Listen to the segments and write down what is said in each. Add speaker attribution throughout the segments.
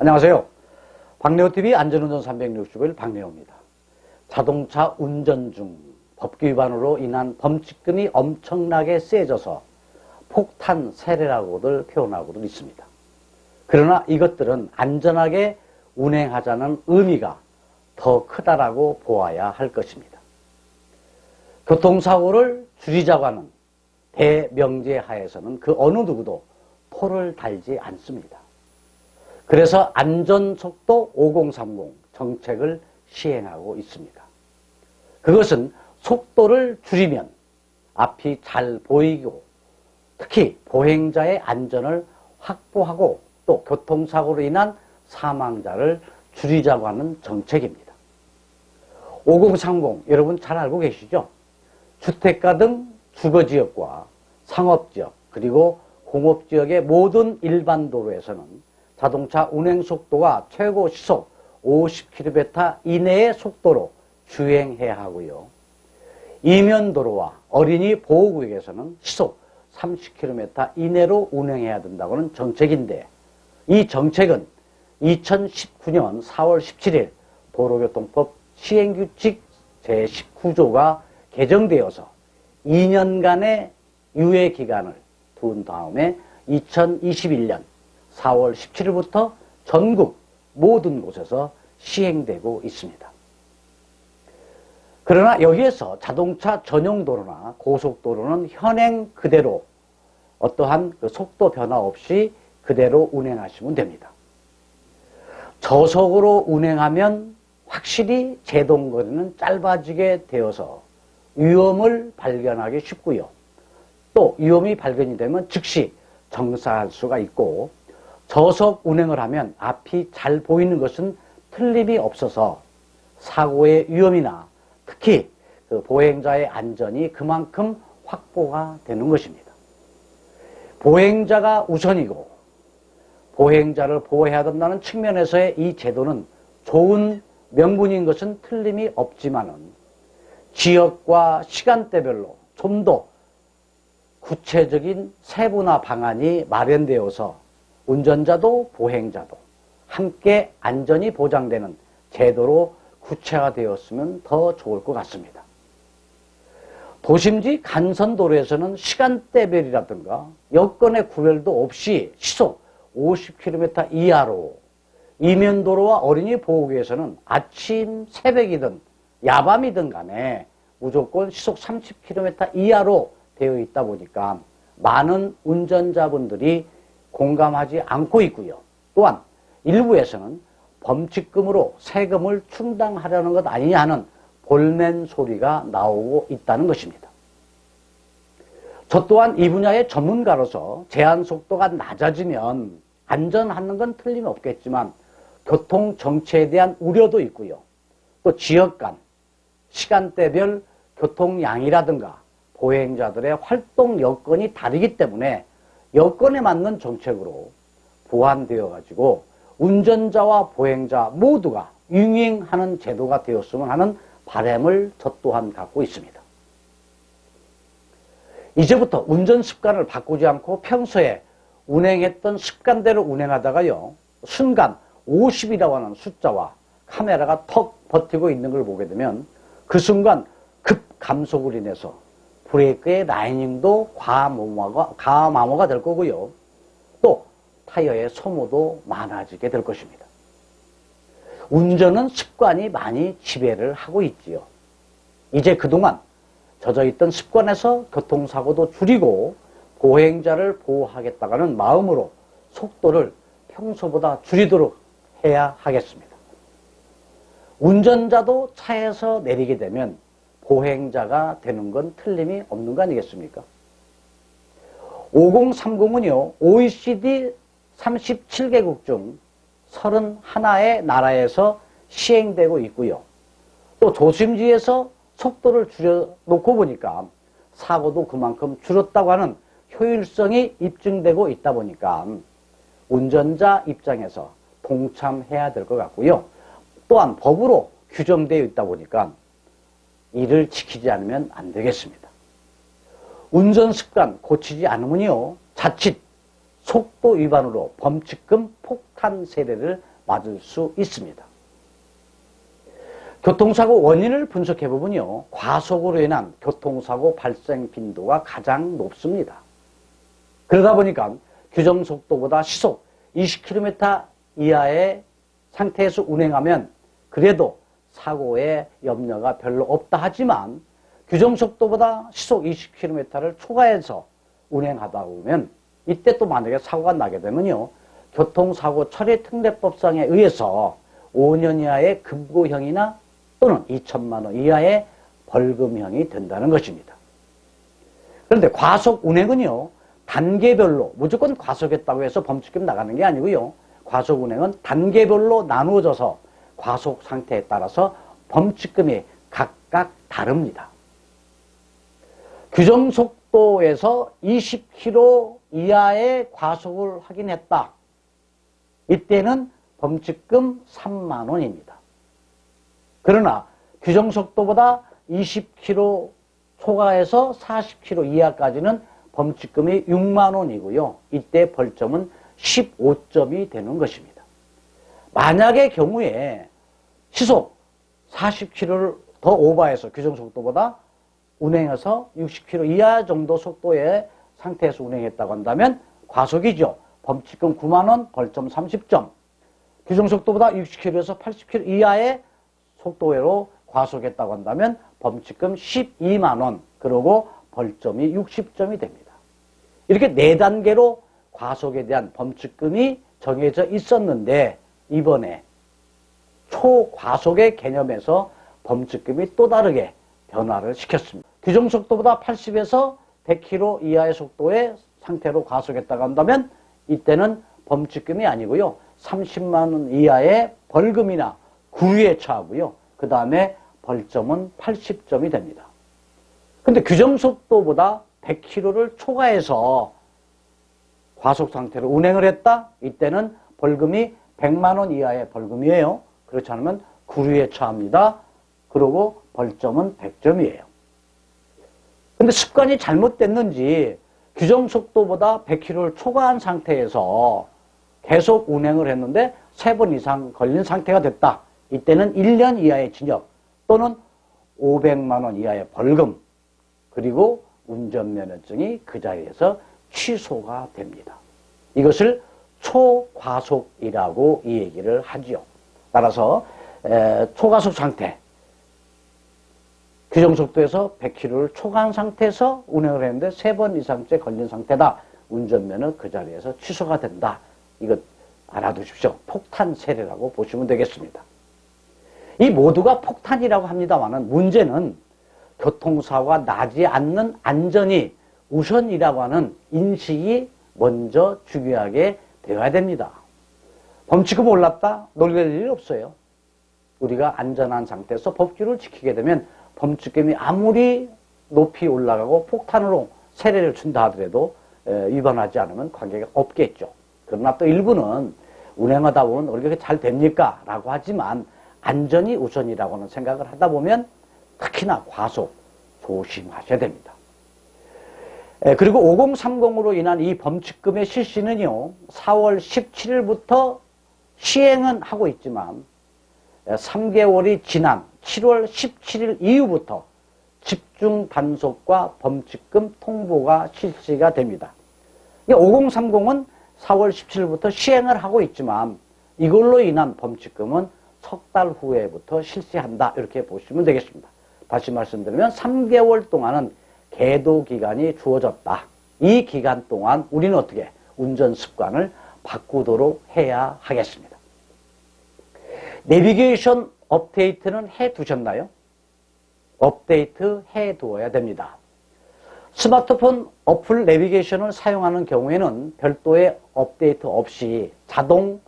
Speaker 1: 안녕하세요. 박래호TV 안전운전 365일 박래호입니다. 자동차 운전 중 법규 위반으로 인한 범칙금이 엄청나게 세져서 폭탄 세례라고들 표현하고도 있습니다. 그러나 이것들은 안전하게 운행하자는 의미가 더 크다라고 보아야 할 것입니다. 교통사고를 줄이자고 하는 대명제 하에서는 그 어느 누구도 포를 달지 않습니다. 그래서 안전속도 5030 정책을 시행하고 있습니다. 그것은 속도를 줄이면 앞이 잘 보이고 특히 보행자의 안전을 확보하고 또 교통사고로 인한 사망자를 줄이자고 하는 정책입니다. 5030 여러분 잘 알고 계시죠? 주택가 등 주거지역과 상업지역 그리고 공업지역의 모든 일반 도로에서는 자동차 운행속도가 최고 시속 50km 이내의 속도로 주행해야 하고요. 이면도로와 어린이 보호구역에서는 시속 30km 이내로 운행해야 된다고는 정책인데 이 정책은 2019년 4월 17일 도로교통법 시행규칙 제19조가 개정되어서 2년간의 유예기간을 둔 다음에 2021년 4월 17일부터 전국 모든 곳에서 시행되고 있습니다. 그러나 여기에서 자동차 전용 도로나 고속도로는 현행 그대로 어떠한 그 속도 변화 없이 그대로 운행하시면 됩니다. 저속으로 운행하면 확실히 제동거리는 짧아지게 되어서 위험을 발견하기 쉽고요. 또 위험이 발견이 되면 즉시 정사할 수가 있고 저속 운행을 하면 앞이 잘 보이는 것은 틀림이 없어서 사고의 위험이나 특히 그 보행자의 안전이 그만큼 확보가 되는 것입니다. 보행자가 우선이고 보행자를 보호해야 된다는 측면에서의 이 제도는 좋은 명분인 것은 틀림이 없지만은 지역과 시간대별로 좀 더 구체적인 세분화 방안이 마련되어서 운전자도 보행자도 함께 안전이 보장되는 제도로 구체화되었으면 더 좋을 것 같습니다. 도심지 간선도로에서는 시간대별이라든가 여건의 구별도 없이 시속 50km 이하로 이면도로와 어린이 보호구역에서는 아침 새벽이든 야밤이든 간에 무조건 시속 30km 이하로 되어 있다 보니까 많은 운전자분들이 공감하지 않고 있고요. 또한 일부에서는 범칙금으로 세금을 충당하려는 것 아니냐 하는 볼멘 소리가 나오고 있다는 것입니다. 저 또한 이 분야의 전문가로서 제한속도가 낮아지면 안전하는 건 틀림없겠지만 교통 정체에 대한 우려도 있고요. 또 지역 간, 시간대별 교통량이라든가 보행자들의 활동 여건이 다르기 때문에 여건에 맞는 정책으로 보완되어 가지고 운전자와 보행자 모두가 윙윙하는 제도가 되었으면 하는 바람을 저 또한 갖고 있습니다. 이제부터 운전 습관을 바꾸지 않고 평소에 운행했던 습관대로 운행하다가요. 순간 50이라고 하는 숫자와 카메라가 턱 버티고 있는 걸 보게 되면 그 순간 급 감속으로 인해서 브레이크의 라이닝도 과감화가 될 거고요. 또 타이어의 소모도 많아지게 될 것입니다. 운전은 습관이 많이 지배를 하고 있지요. 이제 그동안 젖어있던 습관에서 교통사고도 줄이고 보행자를 보호하겠다는 마음으로 속도를 평소보다 줄이도록 해야 하겠습니다. 운전자도 차에서 내리게 되면 보행자가 되는 건 틀림이 없는 거 아니겠습니까? 5030은요, OECD 37개국 중 31의 나라에서 시행되고 있고요. 또 도심지에서 속도를 줄여놓고 보니까 사고도 그만큼 줄었다고 하는 효율성이 입증되고 있다 보니까 운전자 입장에서 동참해야 될 것 같고요. 또한 법으로 규정되어 있다 보니까 이를 지키지 않으면 안 되겠습니다. 운전 습관 고치지 않으면요, 자칫 속도 위반으로 범칙금 폭탄 세례를 맞을 수 있습니다. 교통사고 원인을 분석해보면요, 과속으로 인한 교통사고 발생 빈도가 가장 높습니다. 그러다 보니까 규정속도보다 시속 20km 이하의 상태에서 운행하면 그래도 사고의 염려가 별로 없다 하지만 규정속도보다 시속 20km를 초과해서 운행하다 보면 이때 또 만약에 사고가 나게 되면요, 교통사고 처리 특례법상에 의해서 5년 이하의 금고형이나 또는 2천만 원 이하의 벌금형이 된다는 것입니다. 그런데 과속 운행은요, 단계별로 무조건 과속했다고 해서 범칙금 나가는 게 아니고요, 과속 운행은 단계별로 나누어져서 과속 상태에 따라서 범칙금이 각각 다릅니다. 규정속도에서 20km 이하의 과속을 하긴 했다. 이때는 범칙금 3만 원입니다. 그러나 규정속도보다 20km 초과해서 40km 이하까지는 범칙금이 6만 원이고요. 이때 벌점은 15점이 되는 것입니다. 만약의 경우에 시속 40km를 더 오버해서 규정속도보다 운행해서 60km 이하 정도 속도의 상태에서 운행했다고 한다면 과속이죠. 범칙금 9만 원, 벌점 30점. 규정속도보다 60km에서 80km 이하의 속도로 과속했다고 한다면 범칙금 12만 원, 그리고 벌점이 60점이 됩니다. 이렇게 4단계로 과속에 대한 범칙금이 정해져 있었는데 이번에 초과속의 개념에서 범칙금이 또 다르게 변화를 시켰습니다. 규정속도보다 80에서 100km 이하의 속도의 상태로 과속했다고 한다면 이때는 범칙금이 아니고요, 30만 원 이하의 벌금이나 구류에 처하고요, 그 다음에 벌점은 80점이 됩니다. 근데 규정속도보다 100km를 초과해서 과속 상태로 운행을 했다? 이때는 벌금이 100만 원 이하의 벌금이에요. 그렇지 않으면 구류에 처합니다. 그리고 벌점은 100점이에요. 근데 습관이 잘못됐는지 규정속도보다 100km를 초과한 상태에서 계속 운행을 했는데 3번 이상 걸린 상태가 됐다. 이때는 1년 이하의 징역 또는 500만 원 이하의 벌금, 그리고 운전면허증이 그 자리에서 취소가 됩니다. 이것을 초과속이라고 이 얘기를 하지요. 따라서 초과속 상태, 규정속도에서 100km를 초과한 상태에서 운행을 했는데 3번 이상째 걸린 상태다. 운전면허 그 자리에서 취소가 된다. 이것 알아두십시오. 폭탄 세례라고 보시면 되겠습니다. 이 모두가 폭탄이라고 합니다만 문제는 교통사고가 나지 않는 안전이 우선이라고 하는 인식이 먼저 중요하게 되어야 됩니다. 범칙금 올랐다? 놀랄 일이 없어요. 우리가 안전한 상태에서 법규를 지키게 되면 범칙금이 아무리 높이 올라가고 폭탄으로 세례를 준다 하더라도 위반하지 않으면 관계가 없겠죠. 그러나 또 일부는 운행하다 보면 우리가 잘 됩니까? 라고 하지만 안전이 우선이라고는 생각을 하다 보면 특히나 과속 조심하셔야 됩니다. 그리고 5030으로 인한 이 범칙금의 실시는요, 4월 17일부터 시행은 하고 있지만 3개월이 지난 7월 17일 이후부터 집중 단속과 범칙금 통보가 실시가 됩니다. 5030은 4월 17일부터 시행을 하고 있지만 이걸로 인한 범칙금은 석 달 후에부터 실시한다, 이렇게 보시면 되겠습니다. 다시 말씀드리면 3개월 동안은 계도 기간이 주어졌다. 이 기간 동안 우리는 어떻게 운전 습관을 바꾸도록 해야 하겠습니다. 내비게이션 업데이트는 해두셨나요? 업데이트 해두어야 됩니다. 스마트폰 어플 내비게이션을 사용하는 경우에는 별도의 업데이트 없이 자동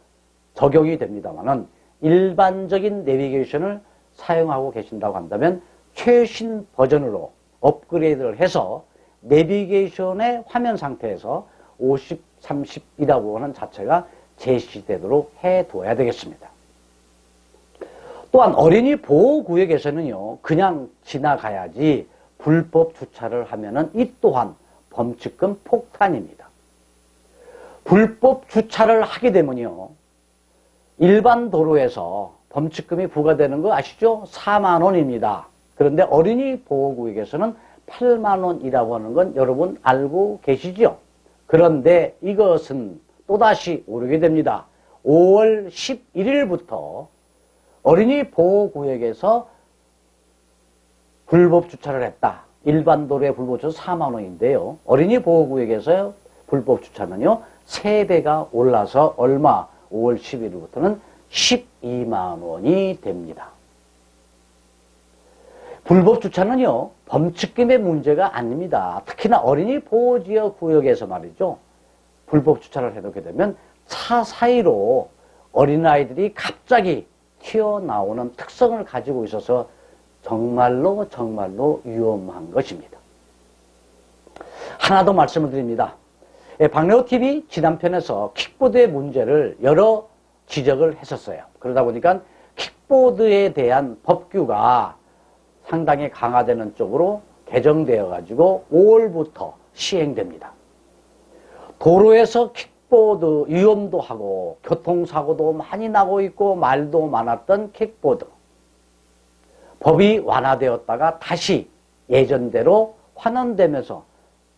Speaker 1: 적용이 됩니다만은 일반적인 내비게이션을 사용하고 계신다고 한다면 최신 버전으로 업그레이드를 해서 내비게이션의 화면 상태에서 50, 30이라고 하는 자체가 제시되도록 해둬야 되겠습니다. 또한 어린이 보호구역에서는요, 그냥 지나가야지 불법 주차를 하면은 이 또한 범칙금 폭탄입니다. 불법 주차를 하게 되면요, 일반 도로에서 범칙금이 부과되는 거 아시죠? 4만 원입니다. 그런데 어린이 보호구역에서는 8만 원이라고 하는 건 여러분 알고 계시죠? 그런데 이것은 또다시 오르게 됩니다. 5월 11일부터 어린이 보호구역에서 불법 주차를 했다. 일반 도로에 불법 주차 4만 원인데요. 어린이 보호구역에서 불법 주차는요, 3배가 올라서 얼마? 5월 11일부터는 12만 원이 됩니다. 불법 주차는요, 범칙금의 문제가 아닙니다. 특히나 어린이 보호지역 구역에서 말이죠. 불법 주차를 해놓게 되면 차 사이로 어린아이들이 갑자기 튀어나오는 특성을 가지고 있어서 정말로 위험한 것입니다. 하나 더 말씀을 드립니다. 박래호TV 지난편에서 킥보드의 문제를 여러 지적을 했었어요. 그러다 보니까 킥보드에 대한 법규가 상당히 강화되는 쪽으로 개정되어 가지고 5월부터 시행됩니다. 도로에서 킥보드 위험도 하고 교통사고도 많이 나고 있고 말도 많았던 킥보드. 법이 완화되었다가 다시 예전대로 환원되면서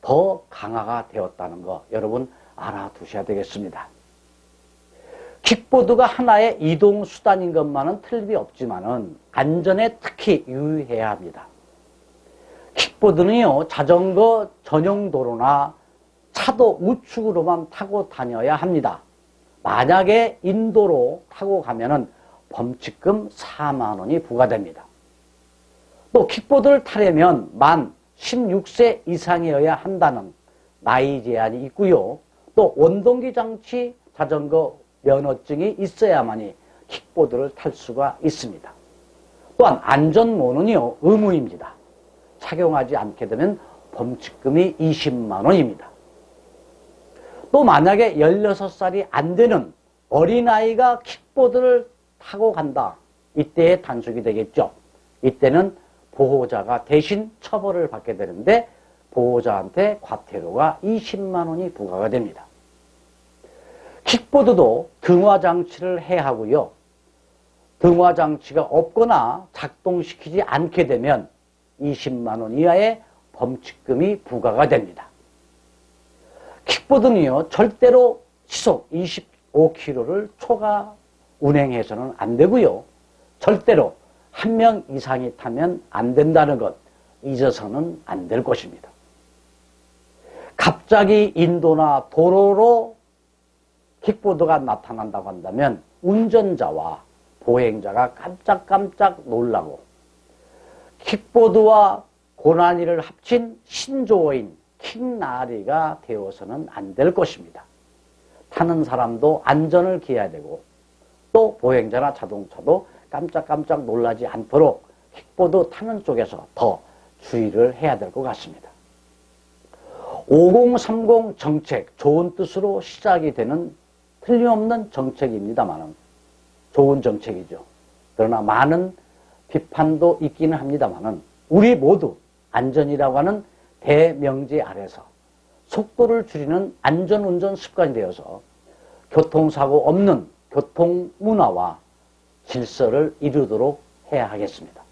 Speaker 1: 더 강화가 되었다는 거 여러분 알아두셔야 되겠습니다. 킥보드가 하나의 이동수단인 것만은 틀림이 없지만은 안전에 특히 유의해야 합니다. 킥보드는요, 자전거 전용 도로나 차도 우측으로만 타고 다녀야 합니다. 만약에 인도로 타고 가면은 범칙금 4만 원이 부과됩니다. 또 킥보드를 타려면 만 16세 이상이어야 한다는 나이 제한이 있고요. 또 원동기 장치 자전거 면허증이 있어야만이 킥보드를 탈 수가 있습니다. 또한 안전모는요, 의무입니다. 착용하지 않게 되면 범칙금이 20만 원입니다. 또 만약에 16살이 안 되는 어린아이가 킥보드를 타고 간다. 이때의 단속이 되겠죠. 이때는 보호자가 대신 처벌을 받게 되는데 보호자한테 과태료가 20만 원이 부과가 됩니다. 킥보드도 등화장치를 해야 하고요. 등화장치가 없거나 작동시키지 않게 되면 20만 원 이하의 범칙금이 부과가 됩니다. 킥보드는요, 절대로 시속 25km를 초과 운행해서는 안 되고요. 절대로 1명 이상이 타면 안 된다는 것 잊어서는 안 될 것입니다. 갑자기 인도나 도로로 킥보드가 나타난다고 한다면 운전자와 보행자가 깜짝깜짝 놀라고 킥보드와 고난이를 합친 신조어인 킥나리가 되어서는 안 될 것입니다. 타는 사람도 안전을 기해야 되고 또 보행자나 자동차도 깜짝깜짝 놀라지 않도록 킥보드 타는 쪽에서 더 주의를 해야 될 것 같습니다. 5030 정책, 좋은 뜻으로 시작이 되는 틀림없는 정책입니다만 좋은 정책이죠. 그러나 많은 비판도 있기는 합니다만 우리 모두 안전이라고 하는 대명제 아래서 속도를 줄이는 안전운전 습관이 되어서 교통사고 없는 교통문화와 질서를 이루도록 해야 하겠습니다.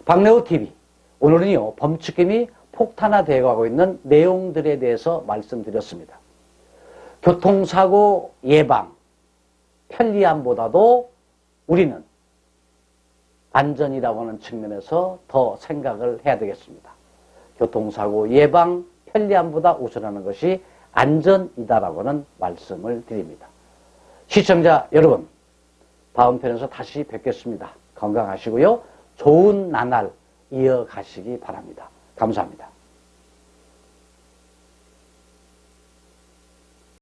Speaker 1: 박래호TV 오늘은요, 범칙금이 폭탄화되어 가고 있는 내용들에 대해서 말씀드렸습니다. 교통사고 예방, 편리함보다도 우리는 안전이라고 하는 측면에서 더 생각을 해야 되겠습니다. 교통사고 예방, 편리함보다 우선하는 것이 안전이다라고 하는 말씀을 드립니다. 시청자 여러분, 다음 편에서 다시 뵙겠습니다. 건강하시고요. 좋은 나날 이어가시기 바랍니다. 감사합니다.